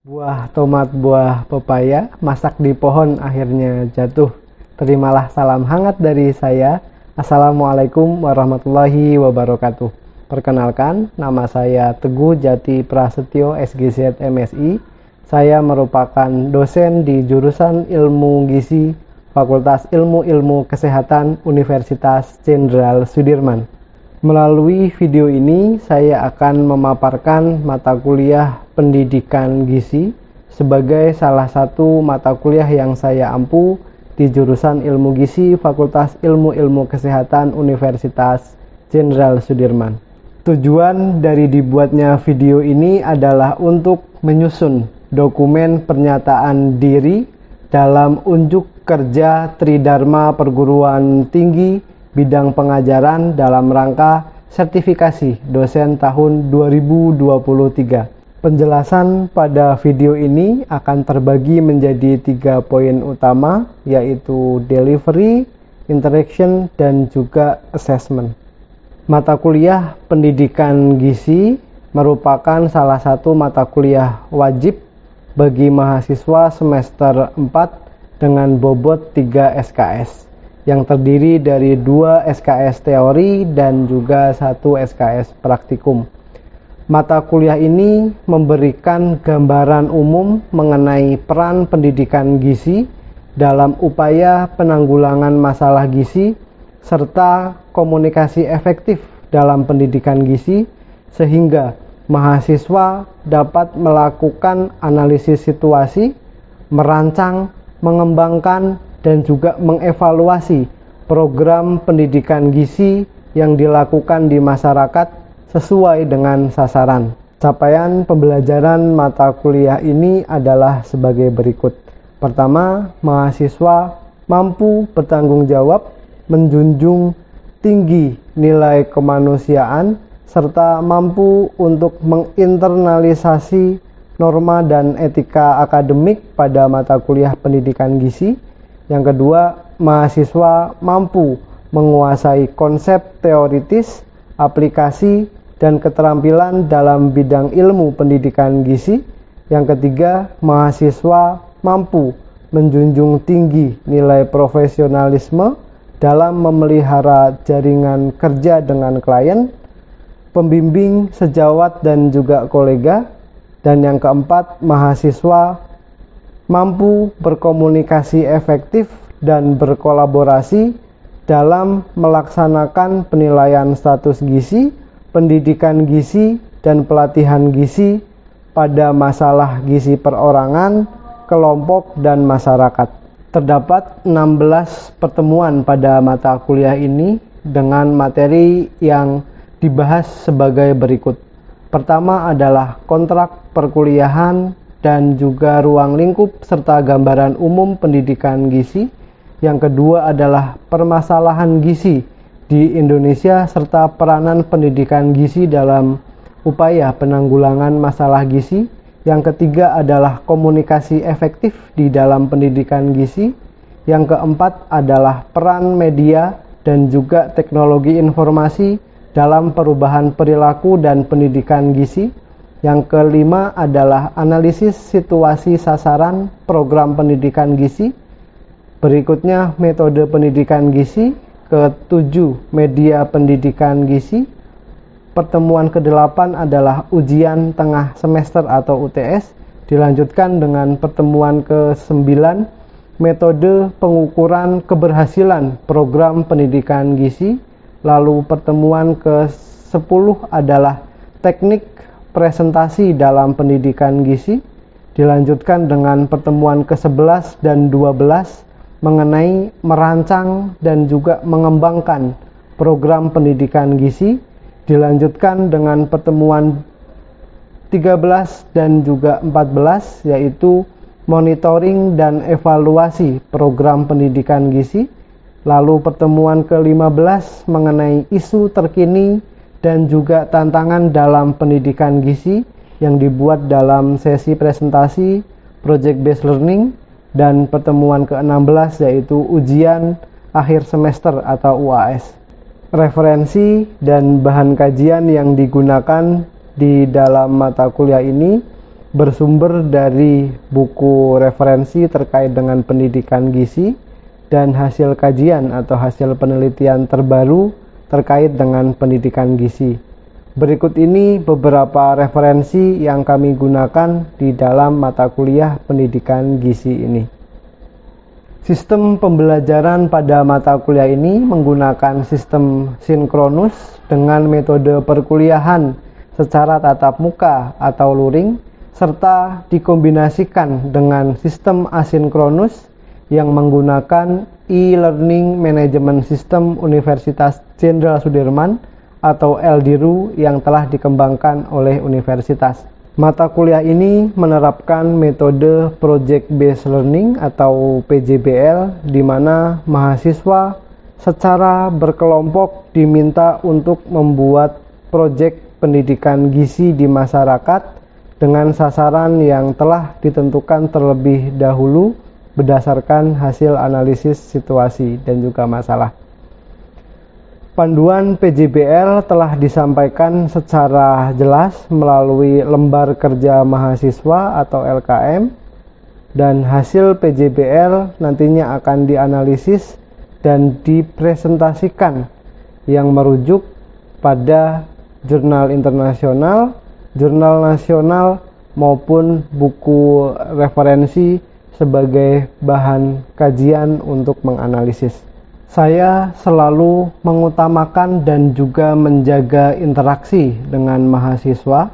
Buah tomat, buah pepaya, masak di pohon akhirnya jatuh. Terimalah salam hangat dari saya. Assalamualaikum warahmatullahi wabarakatuh. Perkenalkan, nama saya Teguh Jati Prasetyo, SGZ MSI. Saya merupakan dosen di jurusan Ilmu Gizi, Fakultas Ilmu Kesehatan Universitas Jenderal Sudirman. Melalui video ini, saya akan memaparkan mata kuliah pendidikan gizi sebagai salah satu mata kuliah yang saya ampu di jurusan Ilmu Gizi Fakultas Ilmu Kesehatan Universitas Jenderal Sudirman. Tujuan dari dibuatnya video ini adalah untuk menyusun dokumen pernyataan diri dalam unjuk kerja Tridharma Perguruan Tinggi bidang pengajaran dalam rangka sertifikasi dosen tahun 2023. Penjelasan pada video ini akan terbagi menjadi 3 poin utama, yaitu delivery, interaction, dan juga assessment. Mata kuliah pendidikan gizi merupakan salah satu mata kuliah wajib bagi mahasiswa semester 4 dengan bobot 3 SKS. Yang terdiri dari 2 SKS teori dan juga 1 SKS praktikum. Mata kuliah ini memberikan gambaran umum mengenai peran pendidikan gizi dalam upaya penanggulangan masalah gizi serta komunikasi efektif dalam pendidikan gizi sehingga mahasiswa dapat melakukan analisis situasi, merancang, mengembangkan, dan juga mengevaluasi program pendidikan gizi yang dilakukan di masyarakat sesuai dengan sasaran. Capaian pembelajaran mata kuliah ini adalah sebagai berikut. Pertama, mahasiswa mampu bertanggung jawab, menjunjung tinggi nilai kemanusiaan, serta mampu untuk menginternalisasi norma dan etika akademik pada mata kuliah pendidikan gizi. Yang kedua, mahasiswa mampu menguasai konsep teoritis, aplikasi, dan keterampilan dalam bidang ilmu pendidikan gizi. Yang ketiga, mahasiswa mampu menjunjung tinggi nilai profesionalisme dalam memelihara jaringan kerja dengan klien, pembimbing, sejawat, dan juga kolega. Dan yang keempat, mahasiswa mampu berkomunikasi efektif dan berkolaborasi dalam melaksanakan penilaian status gizi, pendidikan gizi, dan pelatihan gizi pada masalah gizi perorangan, kelompok, dan masyarakat. Terdapat 16 pertemuan pada mata kuliah ini dengan materi yang dibahas sebagai berikut. Pertama adalah kontrak perkuliahan dan juga ruang lingkup serta gambaran umum pendidikan gizi. Yang kedua adalah permasalahan gizi di Indonesia serta peranan pendidikan gizi dalam upaya penanggulangan masalah gizi. Yang ketiga adalah komunikasi efektif di dalam pendidikan gizi. Yang keempat adalah peran media dan juga teknologi informasi dalam perubahan perilaku dan pendidikan gizi. Yang kelima adalah analisis situasi sasaran program pendidikan gizi. Berikutnya metode pendidikan gizi. Ketujuh, media pendidikan gizi. Pertemuan ke-8 adalah ujian tengah semester atau UTS. Dilanjutkan dengan pertemuan ke-9, metode pengukuran keberhasilan program pendidikan gizi. Lalu pertemuan ke-10 adalah teknik presentasi dalam pendidikan gizi. Dilanjutkan dengan pertemuan ke-11 dan 12 mengenai merancang dan juga mengembangkan program pendidikan gizi. Dilanjutkan dengan pertemuan 13 dan juga 14 yaitu monitoring dan evaluasi program pendidikan gizi. Lalu pertemuan ke-15 mengenai isu terkini dan juga tantangan dalam pendidikan gizi yang dibuat dalam sesi presentasi project based learning. Dan pertemuan ke-16 yaitu ujian akhir semester atau UAS. Referensi dan bahan kajian yang digunakan di dalam mata kuliah ini bersumber dari buku referensi terkait dengan pendidikan gizi dan hasil kajian atau hasil penelitian terbaru terkait dengan pendidikan gizi. Berikut ini beberapa referensi yang kami gunakan di dalam mata kuliah pendidikan gizi ini. Sistem pembelajaran pada mata kuliah ini menggunakan sistem sinkronus dengan metode perkuliahan secara tatap muka atau luring, serta dikombinasikan dengan sistem asinkronus yang menggunakan e-learning management system Universitas Jenderal Sudirman atau LDRU yang telah dikembangkan oleh universitas. Mata kuliah ini menerapkan metode Project Based Learning atau PJBL, di mana mahasiswa secara berkelompok diminta untuk membuat proyek pendidikan gizi di masyarakat dengan sasaran yang telah ditentukan terlebih dahulu berdasarkan hasil analisis situasi dan juga masalah. Panduan PJBL telah disampaikan secara jelas melalui lembar kerja mahasiswa atau LKM, dan hasil PJBL nantinya akan dianalisis dan dipresentasikan yang merujuk pada jurnal internasional, jurnal nasional, maupun buku referensi sebagai bahan kajian untuk menganalisis. Saya selalu mengutamakan dan juga menjaga interaksi dengan mahasiswa,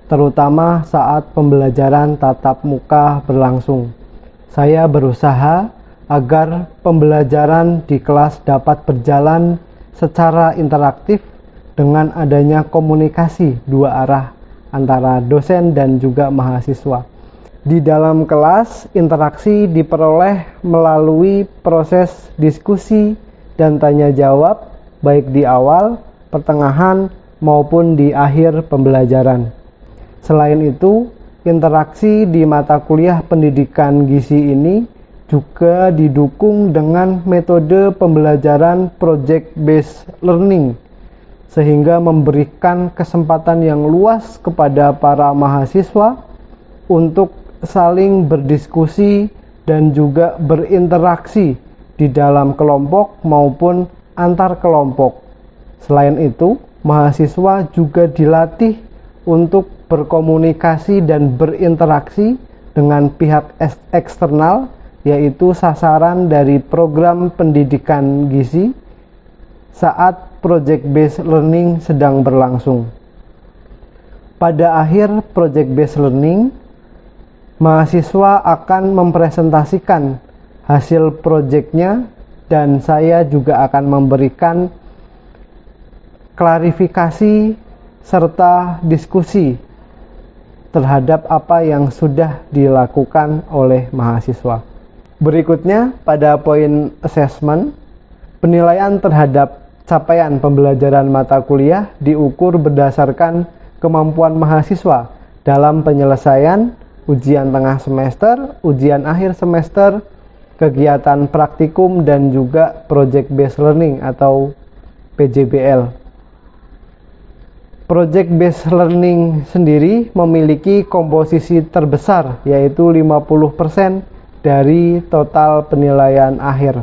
terutama saat pembelajaran tatap muka berlangsung. Saya berusaha agar pembelajaran di kelas dapat berjalan secara interaktif dengan adanya komunikasi dua arah antara dosen dan juga mahasiswa. Di dalam kelas, interaksi diperoleh melalui proses diskusi dan tanya jawab, baik di awal, pertengahan, maupun di akhir pembelajaran. Selain itu, interaksi di mata kuliah pendidikan gizi ini juga didukung dengan metode pembelajaran Project Based Learning, sehingga memberikan kesempatan yang luas kepada para mahasiswa untuk saling berdiskusi dan juga berinteraksi di dalam kelompok maupun antar kelompok. Selain itu, mahasiswa juga dilatih untuk berkomunikasi dan berinteraksi dengan pihak eksternal, yaitu sasaran dari program pendidikan gizi saat Project Based Learning sedang berlangsung. Pada akhir Project Based Learning, mahasiswa akan mempresentasikan hasil proyeknya dan saya juga akan memberikan klarifikasi serta diskusi terhadap apa yang sudah dilakukan oleh mahasiswa. Berikutnya, pada poin assessment, penilaian terhadap capaian pembelajaran mata kuliah diukur berdasarkan kemampuan mahasiswa dalam penyelesaian ujian tengah semester, ujian akhir semester, kegiatan praktikum, dan juga Project Based Learning atau PJBL. Project Based Learning sendiri memiliki komposisi terbesar, yaitu 50% dari total penilaian akhir.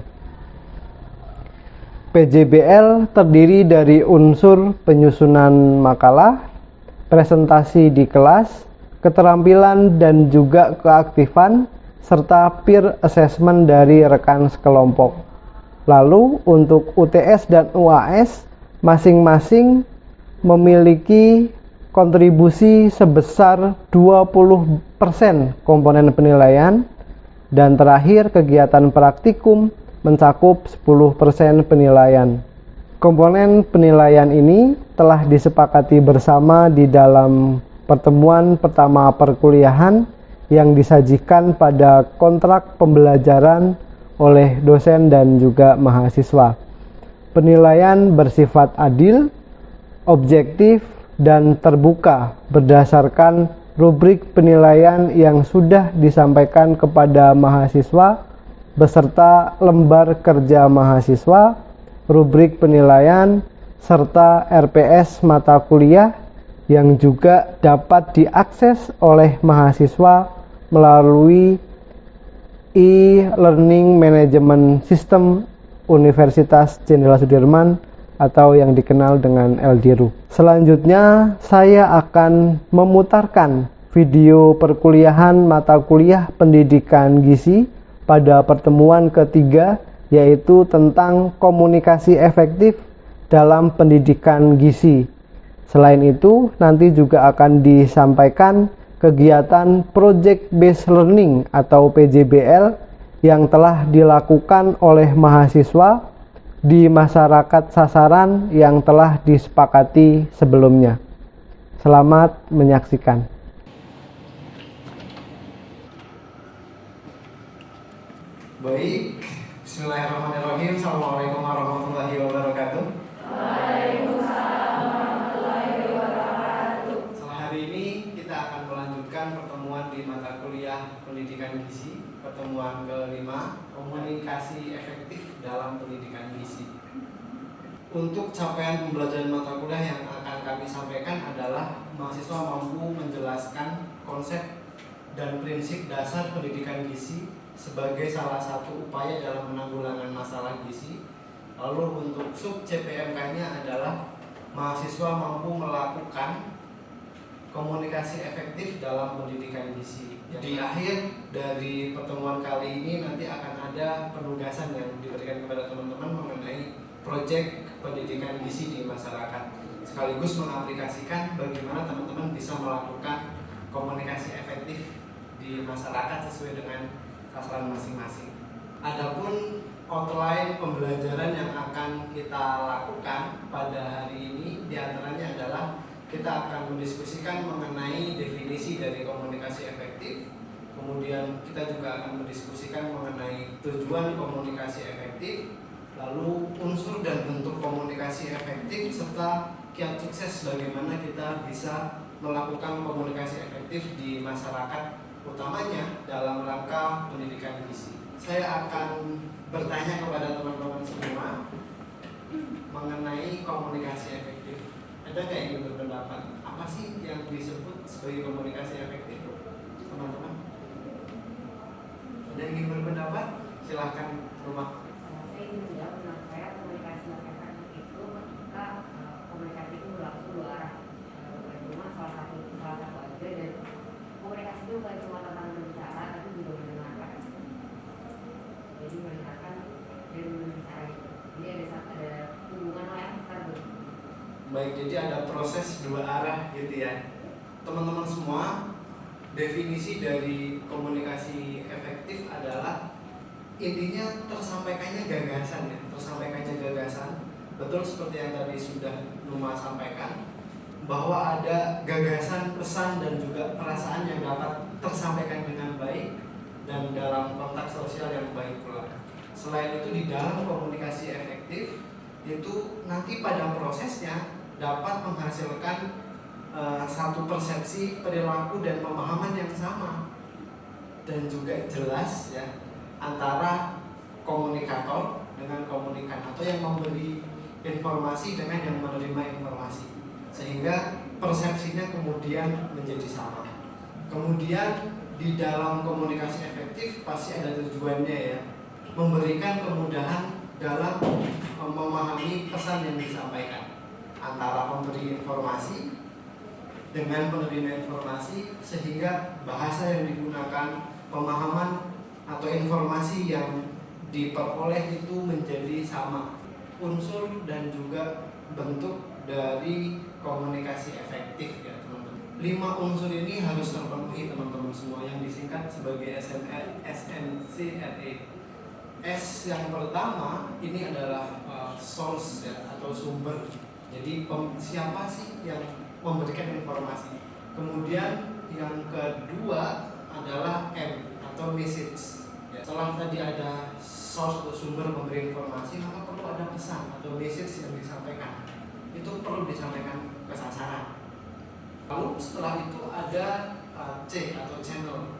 PJBL terdiri dari unsur penyusunan makalah, presentasi di kelas, keterampilan dan juga keaktifan, serta peer assessment dari rekan sekelompok. Lalu untuk UTS dan UAS masing-masing memiliki kontribusi sebesar 20% komponen penilaian, dan terakhir kegiatan praktikum mencakup 10% penilaian. Komponen penilaian ini telah disepakati bersama di dalam pertemuan pertama perkuliahan yang disajikan pada kontrak pembelajaran oleh dosen dan juga mahasiswa. Penilaian bersifat adil, objektif, dan terbuka berdasarkan rubrik penilaian yang sudah disampaikan kepada mahasiswa beserta lembar kerja mahasiswa, rubrik penilaian, serta RPS mata kuliah yang juga dapat diakses oleh mahasiswa melalui e-learning management system Universitas Jenderal Sudirman atau yang dikenal dengan LDRU. Selanjutnya saya akan memutarkan video perkuliahan mata kuliah pendidikan gizi pada pertemuan ketiga, yaitu tentang komunikasi efektif dalam pendidikan gizi. Selain itu, nanti juga akan disampaikan kegiatan Project Based Learning atau PJBL yang telah dilakukan oleh mahasiswa di masyarakat sasaran yang telah disepakati sebelumnya. Selamat menyaksikan. Baik, bismillahirrahmanirrahim. Assalamualaikum warahmatullahi wabarakatuh. Hari ini kita akan melanjutkan pertemuan di mata kuliah pendidikan gizi, pertemuan kelima, komunikasi efektif dalam pendidikan gizi. Untuk capaian pembelajaran mata kuliah yang akan kami sampaikan adalah mahasiswa mampu menjelaskan konsep dan prinsip dasar pendidikan gizi sebagai salah satu upaya dalam penanggulangan masalah gizi. Lalu untuk sub CPMK-nya adalah mahasiswa mampu melakukan komunikasi efektif dalam pendidikan gizi. Di akhir dari pertemuan kali ini nanti akan ada penugasan yang diberikan kepada teman-teman mengenai proyek pendidikan gizi di masyarakat, sekaligus mengaplikasikan bagaimana teman-teman bisa melakukan komunikasi efektif di masyarakat sesuai dengan sasaran masing-masing. Adapun outline pembelajaran yang akan kita lakukan pada hari ini diantaranya adalah kita akan mendiskusikan mengenai definisi dari komunikasi efektif. Kemudian kita juga akan mendiskusikan mengenai tujuan komunikasi efektif, lalu unsur dan bentuk komunikasi efektif, serta kiat sukses bagaimana kita bisa melakukan komunikasi efektif di masyarakat, utamanya dalam rangka pendidikan gizi. Saya akan bertanya kepada teman-teman semua mengenai komunikasi efektif. Ada nggak yang ingin berpendapat? Apa sih yang disebut sebagai komunikasi efektif, teman-teman? Ada yang ingin berpendapat? Silahkan rumah. Saya ingin menjawab, menurut saya komunikasi efektif itu ketika komunikasi itu berlangsung dua arah. Cuma salah satu aja, dan komunikasi itu bukan cuma tentang berbicara, tapi juga mendengarkan. Jadi mendengarkan dan berbicara itu. Jadi ada hubungan yang besar. Baik, jadi ada proses dua arah gitu ya. Teman-teman semua, definisi dari komunikasi efektif adalah intinya tersampaikannya gagasan ya, tersampaikannya gagasan. Betul seperti yang tadi sudah Numa sampaikan, bahwa ada gagasan, pesan dan juga perasaan yang dapat tersampaikan dengan baik dan dalam konteks sosial yang baik pula. Selain itu, di dalam komunikasi efektif itu nanti pada prosesnya dapat menghasilkan satu persepsi, perilaku dan pemahaman yang sama dan juga jelas ya antara komunikator dengan komunikan, atau yang memberi informasi dengan yang menerima informasi, sehingga persepsinya kemudian menjadi sama. Kemudian di dalam komunikasi efektif pasti ada tujuannya ya, memberikan kemudahan dalam memahami pesan yang disampaikan antara pemberi informasi dengan penerima informasi, sehingga bahasa yang digunakan, pemahaman atau informasi yang diperoleh itu menjadi sama. Unsur dan juga bentuk dari komunikasi efektif ya teman-teman. 5 unsur ini harus terpenuhi teman-teman semua, yang disingkat sebagai SNCRE. S yang pertama ini adalah source ya, atau sumber. Jadi siapa sih yang memberikan informasi. Kemudian yang kedua adalah M atau message. Ya, setelah tadi ada source atau sumber memberi informasi, maka perlu ada pesan atau message yang disampaikan. Itu perlu disampaikan ke sasaran. Lalu setelah itu ada C atau channel,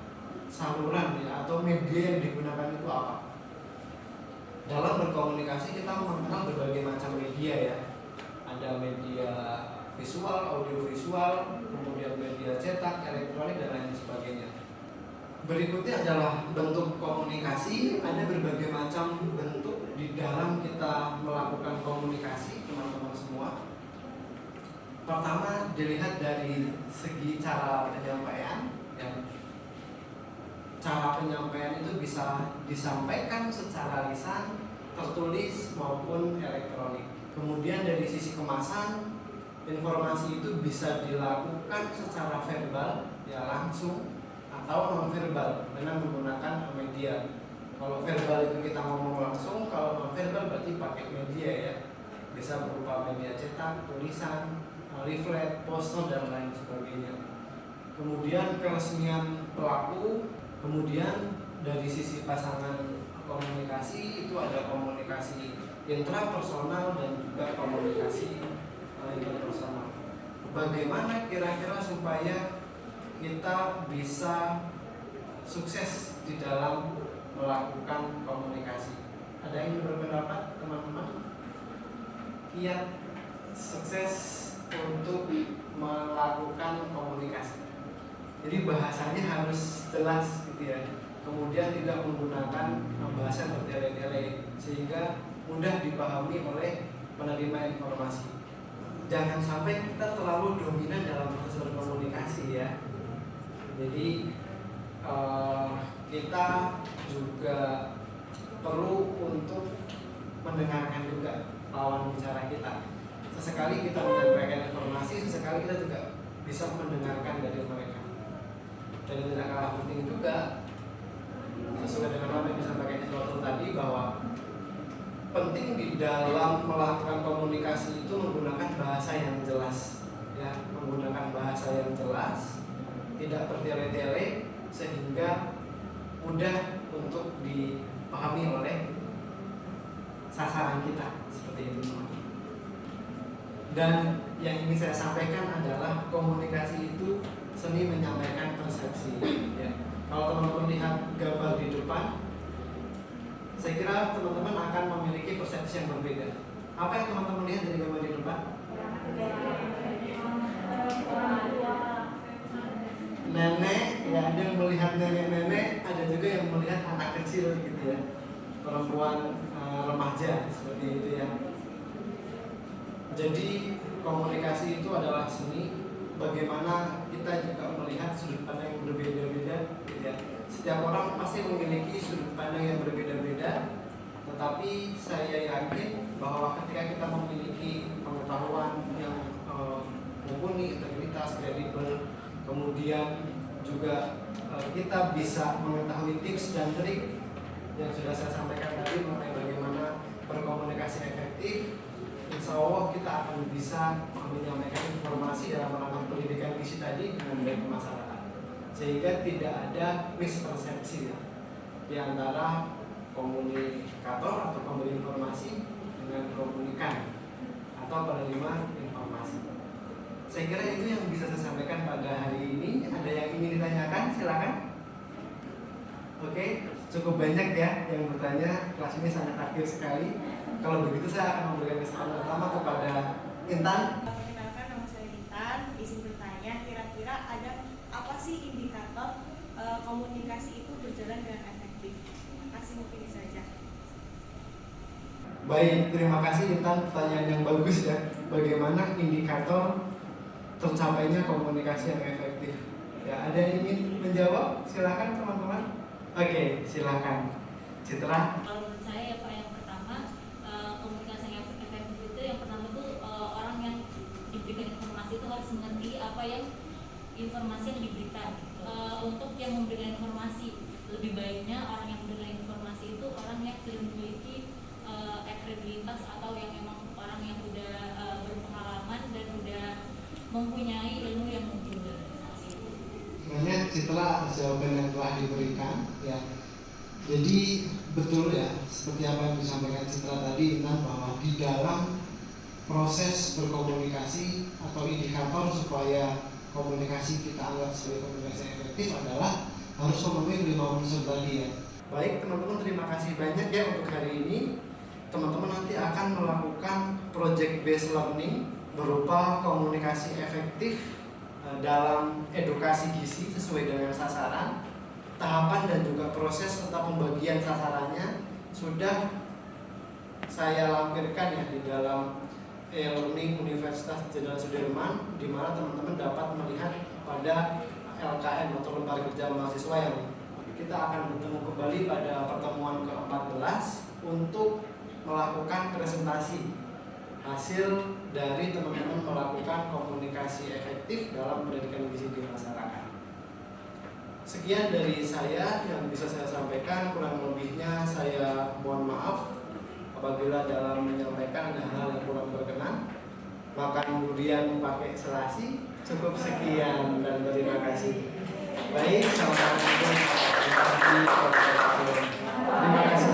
saluran ya, atau media yang digunakan itu apa? Dalam berkomunikasi kita mengenal berbagai macam media ya. Ada media visual, audiovisual, kemudian media cetak, elektronik, dan lain sebagainya. Berikutnya adalah bentuk komunikasi. Ada berbagai macam bentuk di dalam kita melakukan komunikasi, teman-teman semua. Pertama, dilihat dari segi cara penyampaian. Ya. Cara penyampaian itu bisa disampaikan secara lisan, tertulis, maupun elektronik. Kemudian dari sisi kemasan, informasi itu bisa dilakukan secara verbal, ya langsung, atau non-verbal dengan menggunakan media. Kalau verbal itu kita ngomong langsung, kalau non-verbal berarti pakai media ya. Bisa berupa media cetak, tulisan, leaflet, poster, dan lain sebagainya. Kemudian keresmian pelaku, kemudian dari sisi pasangan komunikasi itu ada komunikasi intrapersonal dan juga komunikasi interpersonal. Bagaimana kira-kira supaya kita bisa sukses di dalam melakukan komunikasi? Ada yang berpendapat, teman-teman? Kiat sukses untuk melakukan komunikasi. Jadi bahasanya harus jelas gitu ya. Kemudian tidak menggunakan bahasa bertele-tele sehingga mudah dipahami oleh penerima informasi. Jangan sampai kita terlalu dominan dalam proses berkomunikasi ya. Jadi kita juga perlu untuk mendengarkan juga lawan bicara kita. Sesekali kita menyampaikan informasi, sesekali kita juga bisa mendengarkan dari mereka. Dan yang tidak kalah penting juga, sesuai dengan apa yang disampaikan Iswatul tadi, bahwa penting di dalam melakukan komunikasi itu menggunakan bahasa yang jelas, ya, menggunakan bahasa yang jelas, tidak bertele-tele sehingga mudah untuk dipahami oleh sasaran kita, seperti itu teman-teman. Dan yang ingin saya sampaikan adalah komunikasi itu seni menyampaikan persepsi. Ya. Kalau teman-teman lihat gambar di depan, saya kira teman-teman akan memiliki persepsi yang berbeda. Apa yang teman-teman lihat dari gambar di depan? Nenek, ya, ada yang melihat nenek-nenek, ada juga yang melihat anak kecil gitu ya, perempuan remaja seperti itu ya. Jadi komunikasi itu adalah seni. Bagaimana kita juga melihat sudut pandang yang berbeda-beda gitu ya. Setiap orang pasti memiliki sudut pandang yang berbeda-beda, tetapi saya yakin bahwa ketika kita memiliki pengetahuan yang mumpuni, integritas, kredibel, kemudian juga kita bisa mengetahui tips dan trik yang sudah saya sampaikan tadi mengenai bagaimana berkomunikasi efektif, insya Allah kita akan bisa menyampaikan informasi dalam rangka pendidikan gizi tadi dengan baik ke masyarakat, sehingga tidak ada mispersepsi di antara komunikator atau pemberi informasi dengan komunikan atau penerima informasi. Saya kira itu yang bisa saya sampaikan pada hari ini. Ada yang ingin ditanyakan? Silakan. Oke, cukup banyak ya yang bertanya. Kelas ini sangat aktif sekali. Kalau begitu saya akan memberikan kesempatan pertama kepada Intan. Perkenalkan, nama saya Intan. Izin bertanya, kira-kira ada apa sih indikator komunikasi itu berjalan dengan efektif? Terima kasih, mungkin itu saja. Baik, terima kasih Intan, pertanyaan yang bagus ya. Bagaimana indikator tercapainya komunikasi yang efektif? Ya, ada yang ingin menjawab? Silakan teman-teman. Oke, silakan. Citra. Kalau menurut saya ya Pak, yang pertama komunikasi yang efektif itu yang pertama tuh orang yang diberikan informasi itu harus mengerti apa yang informasi yang diberikan. Untuk yang memberikan informasi, lebih baiknya orang yang memberikan informasi itu orang yang sudah memiliki kredibilitas atau yang memang orang yang udah berpengalaman dan udah mempunyai ilmu yang mumpuni. Banyak Citra atas jawaban yang telah diberikan ya. Jadi betul ya, seperti apa yang disampaikan Citra tadi Intan, bahwa di dalam proses berkomunikasi atau indikator supaya komunikasi kita anggap sebagai komunikasi yang efektif adalah harus memenuhi 5 unsur tadi ya. Baik teman-teman, terima kasih banyak ya untuk hari ini. Teman-teman nanti akan melakukan project based learning berupa komunikasi efektif dalam edukasi gizi sesuai dengan sasaran, tahapan dan juga proses serta pembagian sasarannya sudah saya lampirkan ya di dalam e-learning Universitas Jenderal Sudirman, di mana teman-teman dapat melihat pada LKM atau lembar kerja mahasiswa yang kita akan bertemu kembali pada pertemuan ke-14 untuk melakukan presentasi hasil dari teman-teman melakukan komunikasi efektif dalam pendidikan gizi di masyarakat. Sekian dari saya yang bisa saya sampaikan, kurang lebihnya saya mohon maaf apabila dalam menyampaikan ada hal yang kurang berkenan. Makan durian pakai selasi. Cukup sekian dan terima kasih. Baik, assalamualaikum warahmatullahi wabarakatuh. Terima kasih.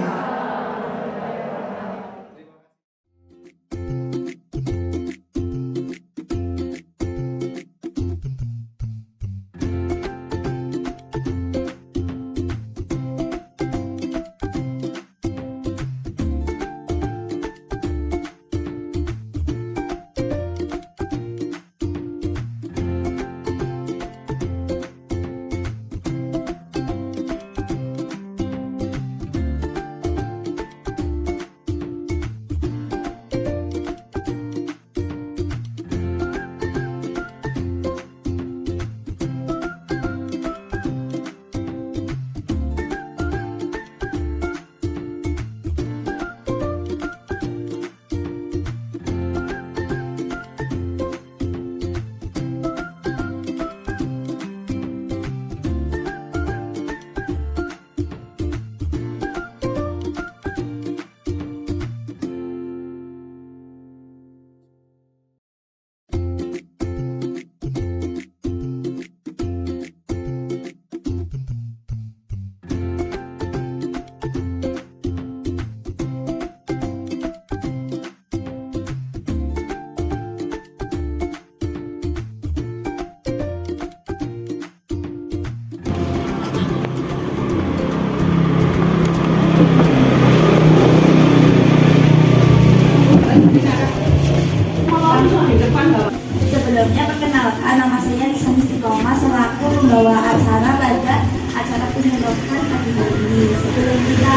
Sebelumnya perkenalkan, nama saya Lisan Istiqomah selaku pembawa acara pada acara penyemprotan pagi hari ini. Sebelum kita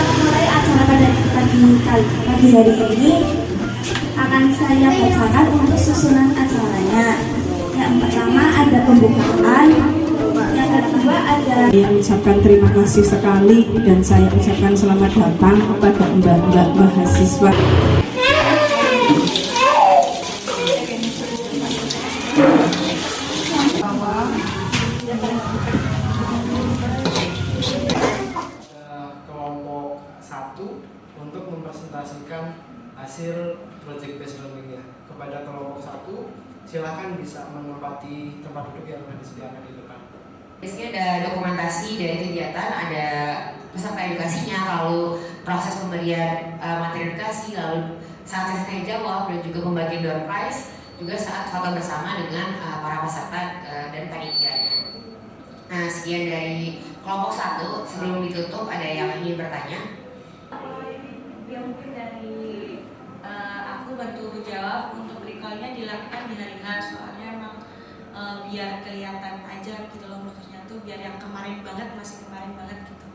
memulai acara pada pagi hari ini, akan saya bacakan untuk susunan acaranya. Yang pertama ada pembukaan, yang kedua ada. Saya ucapkan terima kasih sekali dan saya ucapkan selamat datang kepada mbak-mbak mahasiswa. Kelompok 1 untuk mempresentasikan hasil project based learning-nya. Kepada kelompok 1, silakan bisa menempati tempat duduk yang sudah disediakan di depan. Di sini ada dokumentasi dari kegiatan, ada peserta edukasinya, lalu proses pemberian materi edukasi, lalu saat sesi tanya jawab dan juga pembagian door prize, juga saat foto bersama dengan para peserta dan panitianya. Nah, sekian dari kelompok 1. Sebelum ditutup, ada yang ingin bertanya? Ya mungkin dari aku bantu jawab. Untuk recall-nya dilakukan di hari H, soalnya emang biar kelihatan aja gitu loh, maksudnya tuh biar yang kemarin banget masih kemarin banget gitu.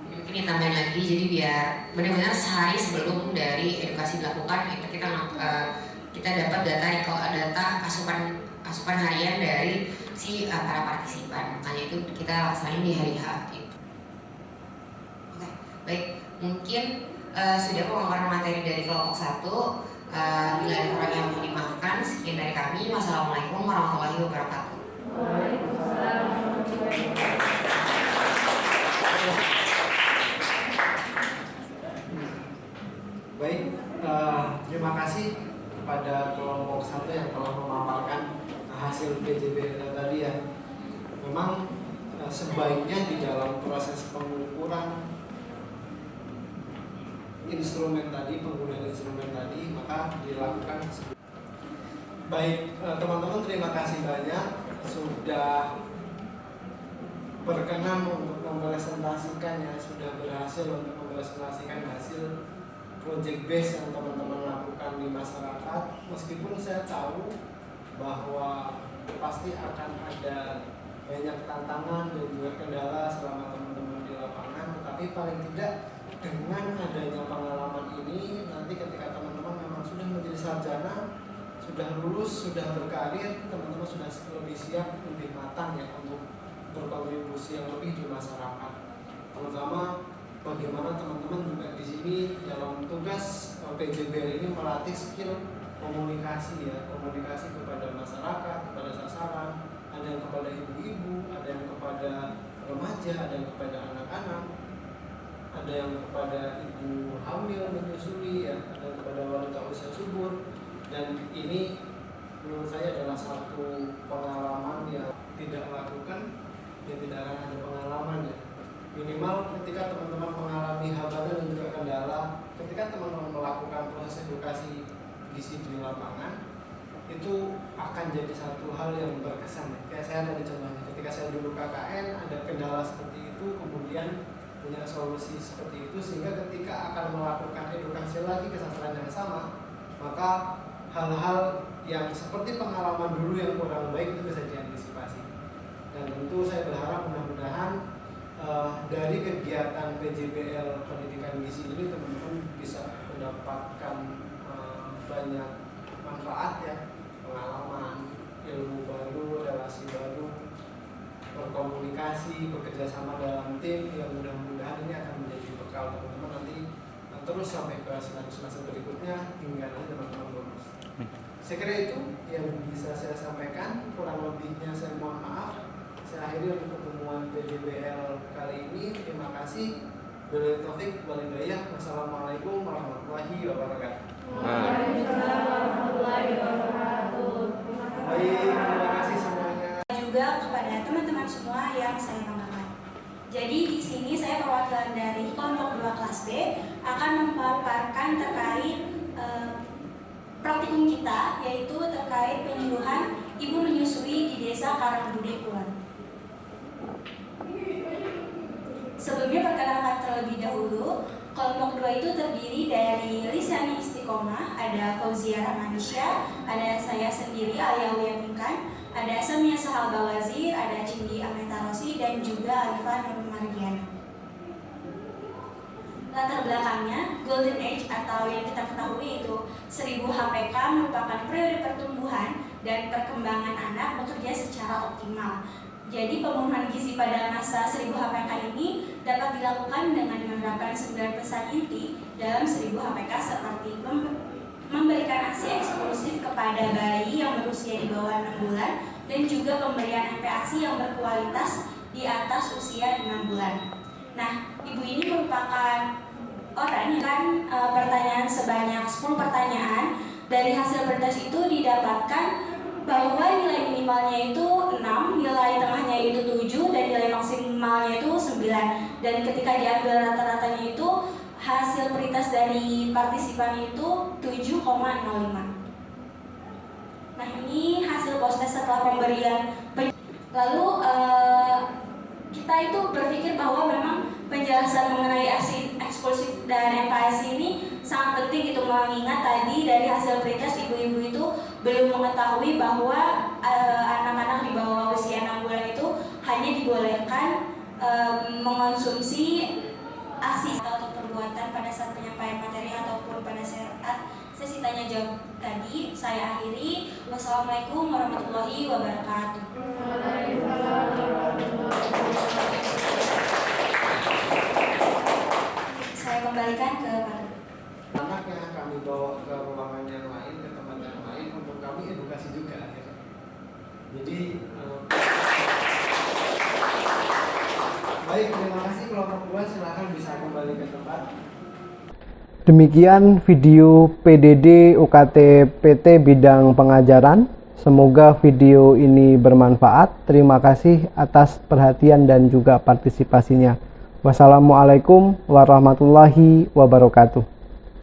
Mungkin ditambahin lagi, jadi biar benar-benar sehari sebelum dari edukasi dilakukan itu kita dapat data asupan harian dari si para partisipan. Makanya itu kita laksanain di hari H itu. Oke, baik. Mungkin sudah pemaparan materi dari kelompok 1. Bila ada orang yang mau dimaafkan, sekian dari kami. Wassalamualaikum warahmatullahi wabarakatuh. Baik, terima kasih kepada kelompok 1 yang telah memaparkan hasil PJB tadi ya. Memang sebaiknya di dalam proses pengukuran penggunaan instrumen tadi, maka dilakukan. Baik, teman-teman, terima kasih banyak sudah berkenan untuk mempresentasikan ya, sudah berhasil untuk mempresentasikan hasil project base yang teman-teman lakukan di masyarakat. Meskipun saya tahu bahwa pasti akan ada banyak tantangan dan juga kendala selama teman-teman di lapangan, tetapi paling tidak dengan adanya pengalaman ini, nanti ketika teman-teman memang sudah menjadi sarjana, sudah lulus, sudah berkarir, teman-teman sudah lebih siap, lebih matang ya untuk berkontribusi yang lebih di masyarakat. Terutama bagaimana teman-teman juga di sini dalam tugas PJBL ini melatih skill komunikasi ya, komunikasi kepada masyarakat, kepada sasaran, ada yang kepada ibu-ibu, ada yang kepada remaja, ada yang kepada anak-anak, ada yang kepada ibu hamil menyusui ya, ada yang kepada wanita usia subur. Dan ini menurut saya adalah satu pengalaman yang tidak lakukan, ya tidak akan ada pengalaman ya. Minimal ketika teman-teman mengalami hambatan dan juga kendala, ketika teman-teman melakukan proses edukasi gizi di lapangan, itu akan jadi satu hal yang berkesan. Kayak saya tadi contohnya, ketika saya dulu KKN ada kendala seperti itu, kemudian punya solusi seperti itu, sehingga ketika akan melakukan edukasi lagi ke sasaran yang sama, maka hal-hal yang seperti pengalaman dulu yang kurang baik itu bisa diantisipasi. Dan tentu saya berharap mudah-mudahan dari kegiatan PJBL pendidikan gizi ini teman-teman bisa mendapatkan banyak manfaat ya, pengalaman, ilmu baru, relasi baru, berkomunikasi, bekerja sama dalam tim, yang mudah-mudahan ini akan menjadi bekal teman-teman nanti terus sampai ke semester berikutnya hingga nanti teman-teman lulus. Saya kira itu yang bisa saya sampaikan, kurang lebihnya saya mohon maaf. Saya akhiri untuk pertemuan PJBL kali ini. Terima kasih. Billahi taufik wal hidayah. Wassalamualaikum warahmatullahi wabarakatuh. Waalaikumsalam warahmatullahi wabarakatuh. Baik, terima kasih semuanya. Juga kepada teman-teman semua yang saya banggakan. Jadi di sini saya perwakilan dari kelompok 2 kelas B akan memaparkan terkait praktikum kita, yaitu terkait penyuluhan ibu menyusui di Desa Karangbude Kulon. Sebelumnya perkenalkan terlebih dahulu, kelompok 2 itu terdiri dari Lisani Istiqomah, ada Fauzia Rahmanisya, ada saya sendiri Alia Wiyaminkan, ada Samia Sahal Bawazir, ada Cindi Ameta Rosi, dan juga Alifah Nur Mardiana. Latar belakangnya, Golden Age atau yang kita ketahui itu 1000 HPK merupakan periode pertumbuhan dan perkembangan anak bekerja secara optimal. Jadi pemenuhan gizi pada masa 1000 HPK ini dapat dilakukan dengan menerapkan 9 pesan inti dalam 1000 HPK seperti memberikan ASI eksklusif kepada bayi yang berusia di bawah 6 bulan dan juga pemberian MPASI yang berkualitas di atas usia 6 bulan. Nah, ibu ini merupakan orang yang pertanyaan sebanyak 10 pertanyaan. Dari hasil pretest itu didapatkan bahwa nilai minimalnya itu 6, nilai tengahnya itu 7, dan nilai maksimalnya itu 9. Dan ketika diambil rata-ratanya itu hasil pretest dari partisipan itu 7,05. Nah, ini hasil post-test setelah pemberian. Lalu kita itu berpikir bahwa memang penjelasan mengenai ASI eksklusif dan MPASI ini sangat penting itu, mengingat tadi dari hasil pretest ibu-ibu itu belum mengetahui bahwa anak-anak di bawah usia 6 bulan itu hanya dibolehkan mengonsumsi ASI atau perbuatan pada saat penyampaian materi ataupun pada saat sesi tanya jawab tadi. Saya akhiri. Wassalamualaikum warahmatullahi wabarakatuh. Saya kembalikan ke Pak. Anak yang kami bawa ke ruangan yang lain, ke tempat yang lain untuk kami edukasi juga. Jadi baik, terima kasih. Kelompok 2 silakan bisa kembali ke tempat. Demikian video PDD UKT PT bidang pengajaran. Semoga video ini bermanfaat. Terima kasih atas perhatian dan juga partisipasinya. Wassalamualaikum warahmatullahi wabarakatuh.